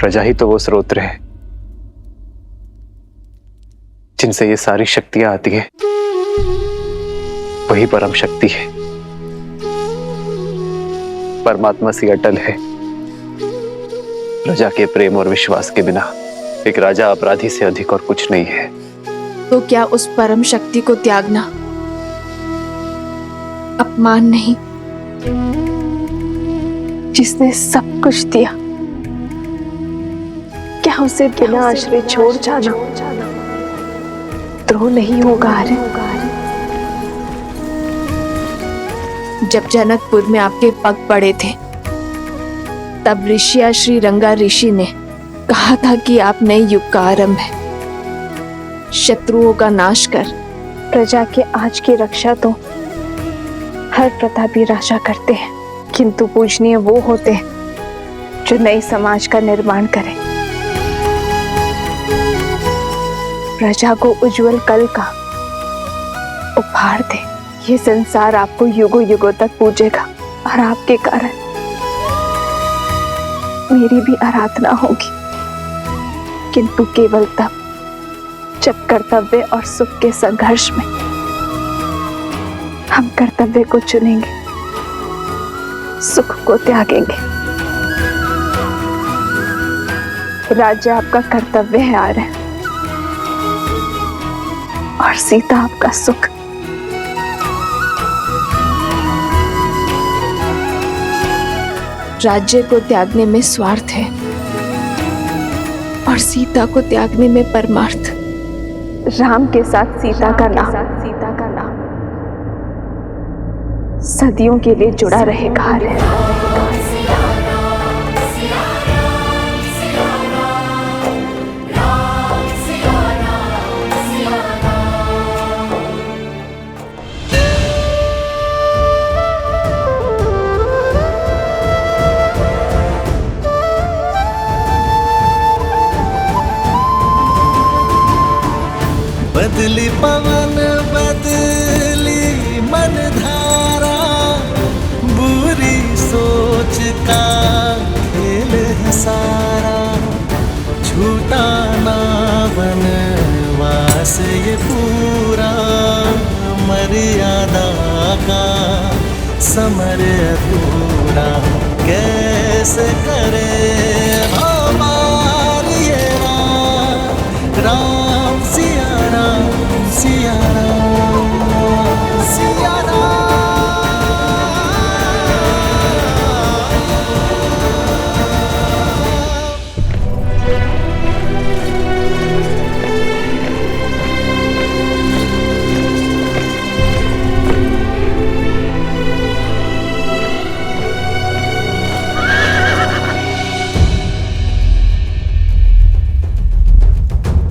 प्रजा ही तो वो स्रोत है जिनसे ये सारी शक्तियां आती है। वही परम शक्ति है, परमात्मा सी अटल है। प्रजा के प्रेम और विश्वास के बिना एक राजा अपराधी से अधिक और कुछ नहीं है। तो क्या उस परम शक्ति को त्यागना अपमान नहीं? जिसने सब कुछ दिया, क्या उसे बिना आश्रय छोड़ जाना द्रोह नहीं होगा? जब जनकपुर में आपके पग पड़े थे तब ऋषिया श्री रंगा ऋषि ने कहा था कि आप नए युग का आरंभ है। शत्रुओं का नाश कर प्रजा के आज की रक्षा तो हर प्रतापी राजा करते हैं, किंतु पूजनीय वो होते हैं जो नए समाज का निर्माण करें, प्रजा को उज्जवल कल का उपहार दे। ये संसार आपको युगों युगों तक पूजेगा और आपके कारण मेरी भी आराधना होगी, किंतु केवल तब जब कर्तव्य और सुख के संघर्ष में हम कर्तव्य को चुनेंगे, सुख को त्यागेंगे। राज्य आपका कर्तव्य है आर्य, और सीता आपका सुख। राज्य को त्यागने में स्वार्थ है और सीता को त्यागने में परमार्थ। राम के साथ सीता का नाम सदियों के लिए जुड़ा रहेगा। बदली पवन बदली मन धारा, बुरी सोच का खेल है सारा। झूठा ना वनवास ये पूरा, मर्यादा का समर अधूरा। कैसे करे हमारी ये राम सिया राम सिया राम सिया राम।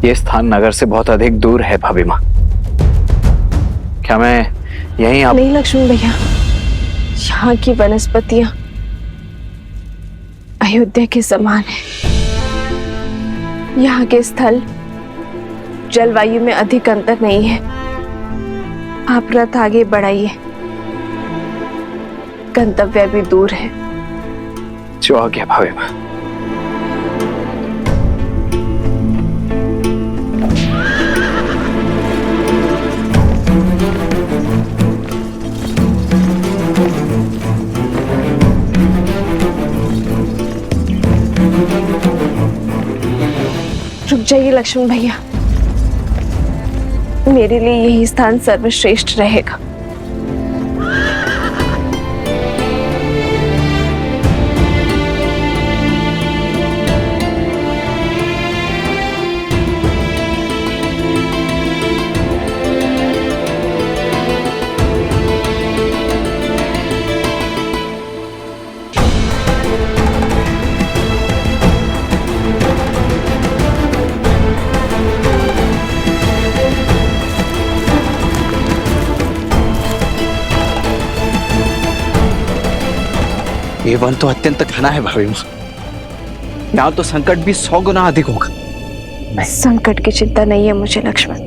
ये स्थान नगर से बहुत अधिक दूर है भाभी माँ। क्या मैं यहीं आप... नहीं लक्ष्मण भैया, यहाँ की वनस्पतियां अयोध्या के समान है। यहाँ के स्थल जलवायु में अधिक अंतर नहीं है। आप रथ आगे बढ़ाइए, गंतव्य भी दूर है। जो आ गया भाभी माँ। रुक जाइए लक्ष्मण भैया, मेरे लिए यही स्थान सर्वश्रेष्ठ रहेगा। ये वन तो अत्यंत घना है भाभी माँ। यहाँ तो संकट भी 100 गुना अधिक होगा। संकट की चिंता नहीं है मुझे लक्ष्मण,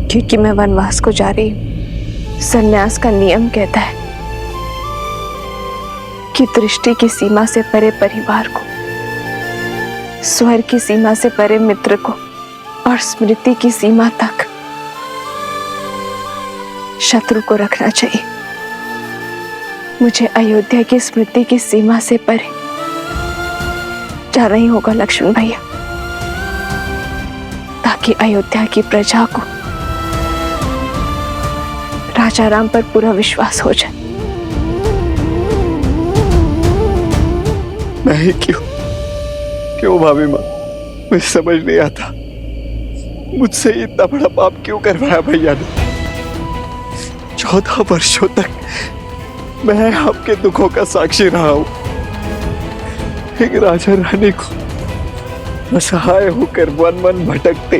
क्योंकि मैं वनवास को जा रही हूँ। संन्यास का नियम कहता है कि दृष्टि की सीमा से परे परिवार को स्वर की सीमा से परे मित्र को और स्मृति की सीमा तक शत्रु को रखना चाहिए। मुझे अयोध्या की स्मृति की सीमा से परे जाना ही होगा लक्ष्मण भैया, ताकि अयोध्या की प्रजा को राजा राम पर पूरा विश्वास हो जाए। नहीं, क्यों भाभी माँ? मुझे समझ नहीं आता, मुझसे इतना बड़ा पाप क्यों करवाया भैया ने? 14 वर्षों तक मैं आपके दुखों का साक्षी रहा हूं। एक राजा रानी को असहाय होकर वन वन भटकते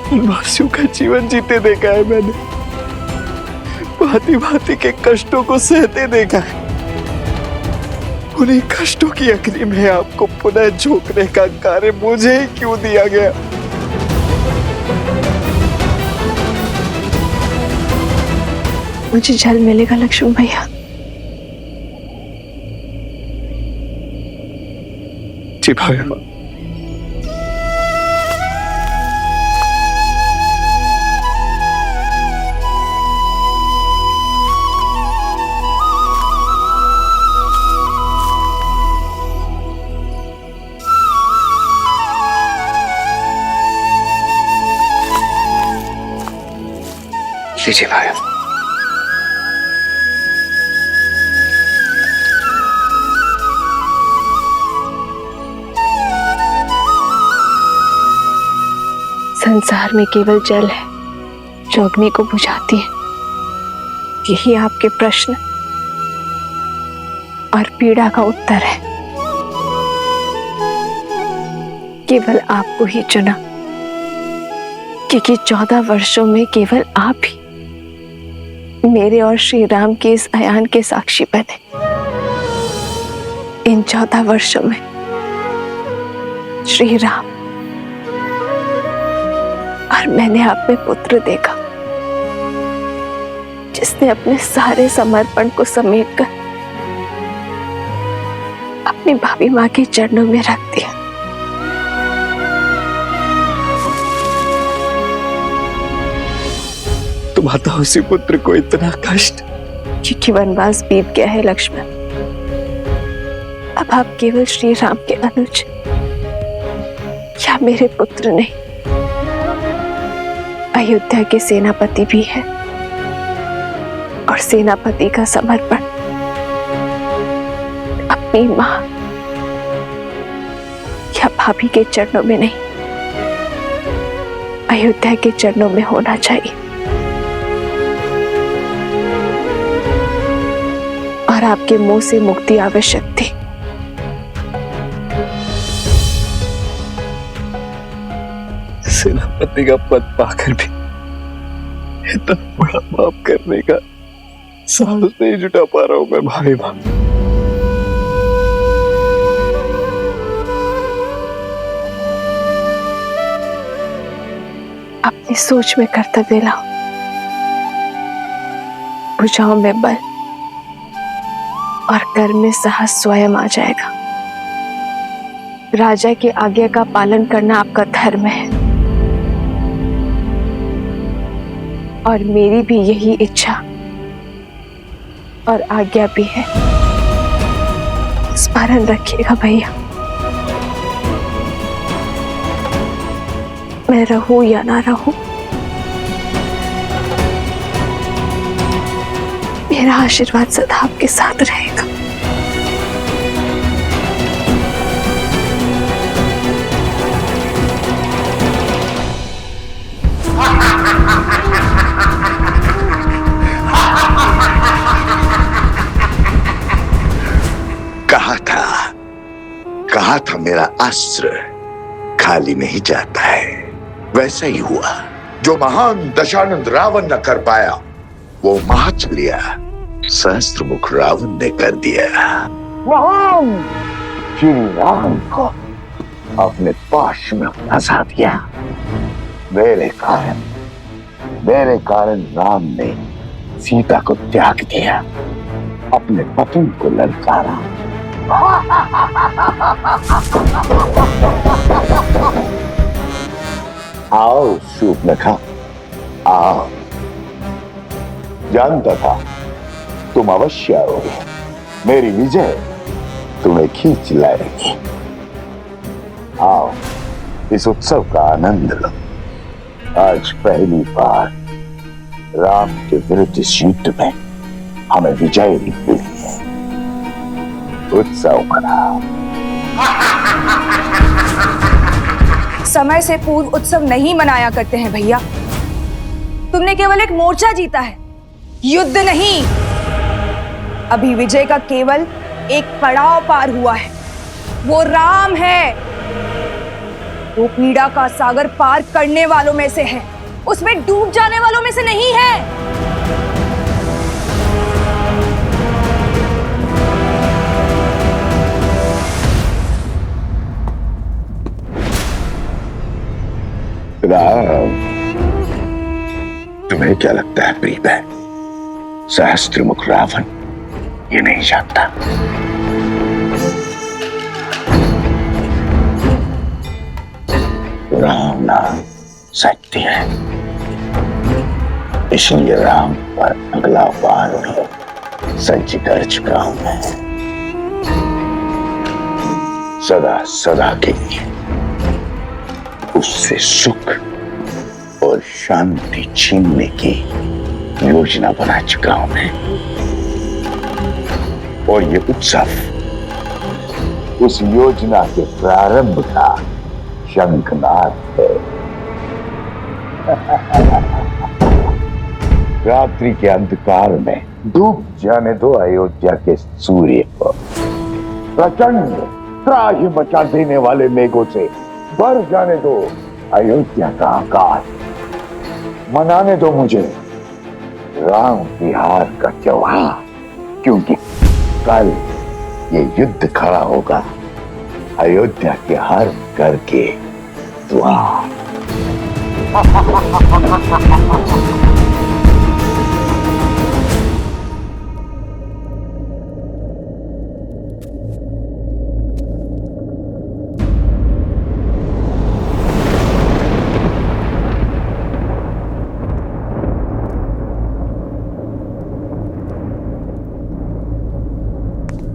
वनवासियों का जीवन जीते देखा है मैंने। भांति भांति के कष्टों को सहते देखा है। उन्हीं कष्टों की अग्नि में आपको पुनः झोंकने का कार्य मुझे ही क्यों दिया गया? मुझे जल मिलेगा लक्ष्मण भैया। जी भाभी माँ। लीजिए भाई। संसार में केवल जल है जो अग्नि को बुझाती है। यही आपके प्रश्न और पीड़ा का उत्तर है। केवल आपको ही चुना, क्योंकि 14 वर्षों में केवल आप ही मेरे और श्री राम के इस अयान के साक्षी बने। इन 14 वर्षों में श्री राम और मैंने आप में पुत्र देखा, जिसने अपने सारे समर्पण को समेटकर अपनी भाभी माँ के चरणों में रख दिया। तुम आता उसी पुत्र को इतना कष्ट? क्योंकि वनवास बीत गया है लक्ष्मण। अब आप केवल श्री राम के अनुज या मेरे पुत्र नहीं, अयोध्या के सेनापति भी है। और सेनापति का समर्पण अपनी मां या भाभी के चरणों में नहीं, अयोध्या के चरणों में होना चाहिए। और आपके मुंह से मुक्ति आवश्यक थी। सेनापति का पद पाकर भी इतना बड़ा पाप करने का साहस नहीं जुटा पा रहा हूं मैं भाभी मां। अपनी सोच में कर्तव्य लाओ, भुजाओं में बल और कर्म में साहस स्वयं आ जाएगा। राजा की आज्ञा का पालन करना आपका धर्म है और मेरी भी यही इच्छा और आज्ञा भी है। स्मरण रखिएगा भैया, मैं रहूं या ना रहूं, मेरा आशीर्वाद सदा आपके साथ रहेगा। कहा था मेरा अस्त्र खाली नहीं जाता है। वैसा ही हुआ। जो महान दशानंद रावण न कर पाया वो महत्व लिया सहस्त्रमुख रावण ने कर दिया। महान श्री राम को अपने पाश में फंसा दिया। मेरे कारण राम ने सीता को त्याग दिया, अपने पति को ललकारा आओ शूर्पणखा, आओ। जानता था तुम अवश्य आओगे। मेरी विजय तुम्हें खींच लाएगी। आओ, इस उत्सव का आनंद लो। आज पहली बार राम के विरुद्ध इस युद्ध में हमें विजय मिली है। उत्सव मनाओ। समय से पूर्व उत्सव नहीं मनाया करते हैं भैया। तुमने केवल एक मोर्चा जीता है, युद्ध नहीं। अभी विजय का केवल एक पड़ाव पार हुआ है, वो राम है। वो पीड़ा का सागर पार करने वालों में से है, उसमें डूब जाने वालों में से नहीं है। राम, तुम्हें क्या लगता है प्रिय बहन, सहस्त्रमुख रावण ये नहीं जानता। राम नाम सत्य है, इसलिए राम पर अगला बार भी सज्ज कर चुका हूं मैं। सदा सदा के लिए उससे सुख और शांति छीनने की योजना बना चुका हूं मैं। और ये उत्सव उस योजना के प्रारंभ का शंखनाद है। रात्रि के अंधकार में डूब जाने दो अयोध्या के सूर्य को। प्रचंड त्राहि मचा देने वाले मेघों से भर जाने दो अयोध्या का आकाश। मनाने दो मुझे राम की हार का त्योहार, क्योंकि कल ये युद्ध खड़ा होगा अयोध्या के हर घर के द्वार।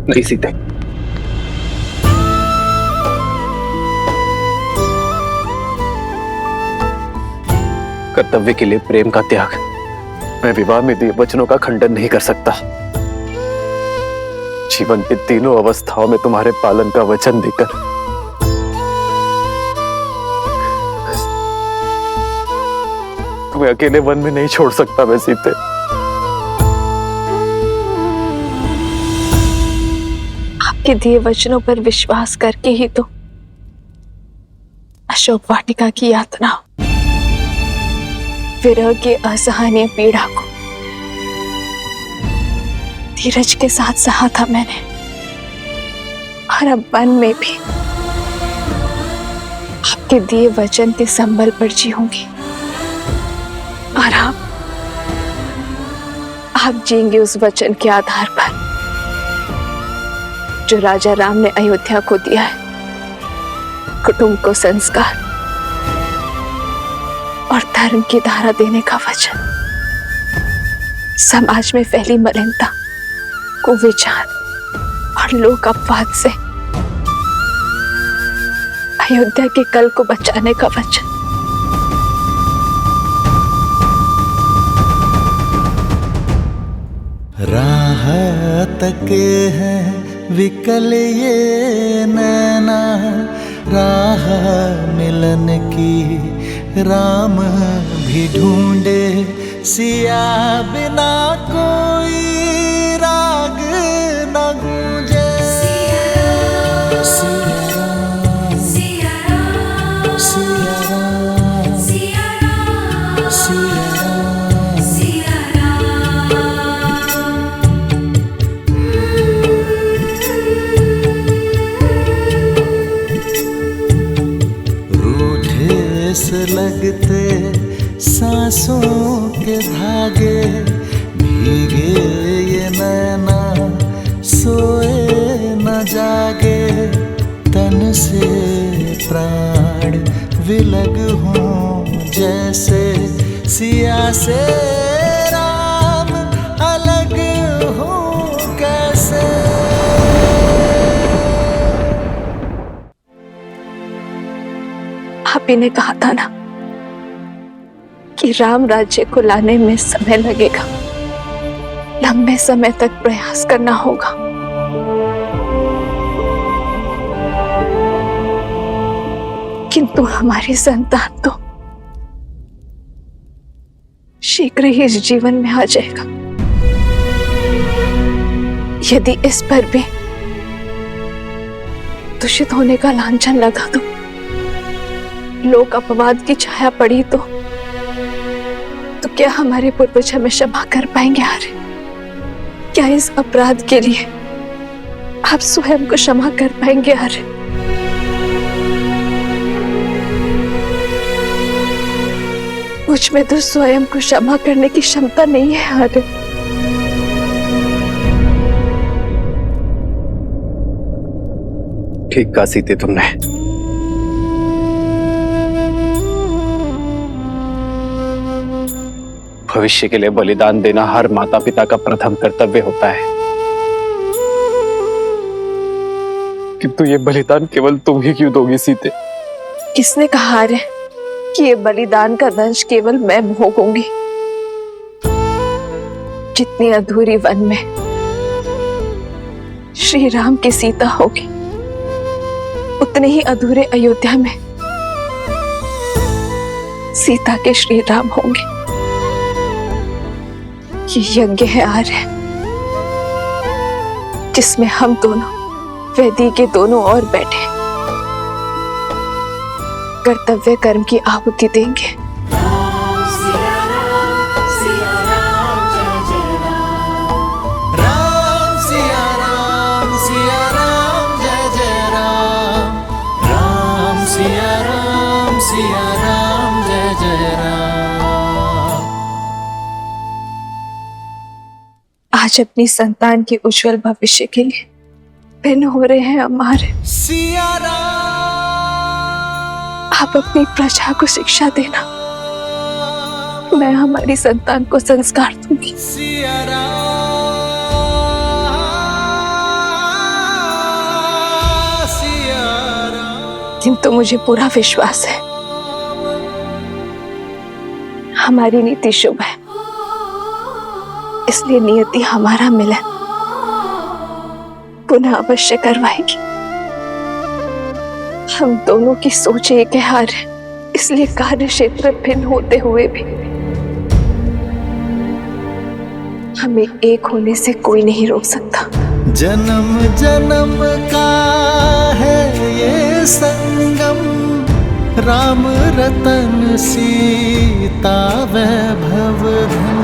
नहीं सीते, कर्तव्य के लिए प्रेम का त्याग। मैं विवाह में दिए वचनों का खंडन नहीं कर सकता। जीवन की तीनों अवस्थाओं में तुम्हारे पालन का वचन देकर तुम्हें अकेले वन में नहीं छोड़ सकता मैं सीते। आपके दिए वचनों पर विश्वास करके ही तो अशोक वाटिका की यातना, विरह की असहनीय पीड़ा को धीरज के साथ सहा था मैंने। और अब वन में भी आपके दिए वचन के संबल पर जीऊंगी। और आप जीएंगे उस वचन के आधार पर जो राजा राम ने अयोध्या को दिया है, कुटुंब को संस्कार और धर्म की धारा देने का वचन। समाज में फैली मलिनता, कुविचार और लोक अपवाद से अयोध्या के कल को बचाने का वचन। राह तके हैं विकल ये नैना, राह मिलन की राम भी ढूंढे, सिया बिना कोई राग न गूंजे। सिया राम, सिया राम, सिया राम, सिया राम, सिया राम, सिया से लगते सांसों के धागे, भीगे ये नैना सोए न जागे तन से प्राण विलग हों जैसे सिया से राम अलग हों कैसे। आप ही ने कहा था ना कि राम राज्य को लाने में समय लगेगा, लंबे समय तक प्रयास करना होगा। किंतु हमारी संतान तो शीघ्र ही इस जीवन में आ जाएगा। यदि इस पर भी दूषित होने का लांछन लगा तो लोक अपवाद की छाया पड़ी तो क्या हमारे पूर्वज हमें क्षमा कर पाएंगे? आर्य, क्या इस अपराध के लिए आप स्वयं को क्षमा कर पाएंगे? आर्य, मुझ में तो स्वयं को क्षमा करने की क्षमता नहीं है। आर्य, ठीक कहा सीते तुमने। भविष्य के लिए बलिदान देना हर माता पिता का प्रथम कर्तव्य होता है, किंतु ये बलिदान केवल तुम ही क्यों दोगी सीते? किसने कहा आर्य कि ये बलिदान का दंश केवल मैं भोगूंगी? जितनी अधूरी वन में श्री राम की सीता होगी, उतने ही अधूरे अयोध्या में सीता के श्री राम होंगे। ये यज्ञ है आर्य, जिसमें हम दोनों वेदी के दोनों ओर बैठे कर्तव्य कर्म की आहुति देंगे। राम सिया राम जय जय राम। राम सिया राम जय जय राम। राम सिया राम जय जय राम। आज अपनी संतान के उज्जवल भविष्य के लिए भिन्न हो रहे हैं हमारे। सिया राम। आप अपनी प्रजा को शिक्षा देना, मैं हमारी संतान को संस्कार दूंगी। सिया राम। सिया राम। किंतु मुझे पूरा विश्वास है हमारी नीति शुभ है, इसलिए नियति हमारा मिलन पुनः अवश्य करवाएगी। हम दोनों की सोच एक है आर्य, इसलिए कार्य क्षेत्र भिन्न होते हुए भी हमें एक होने से कोई नहीं रोक सकता। जन्म जन्म का है ये संगम, राम रतन सीता वैभव धन।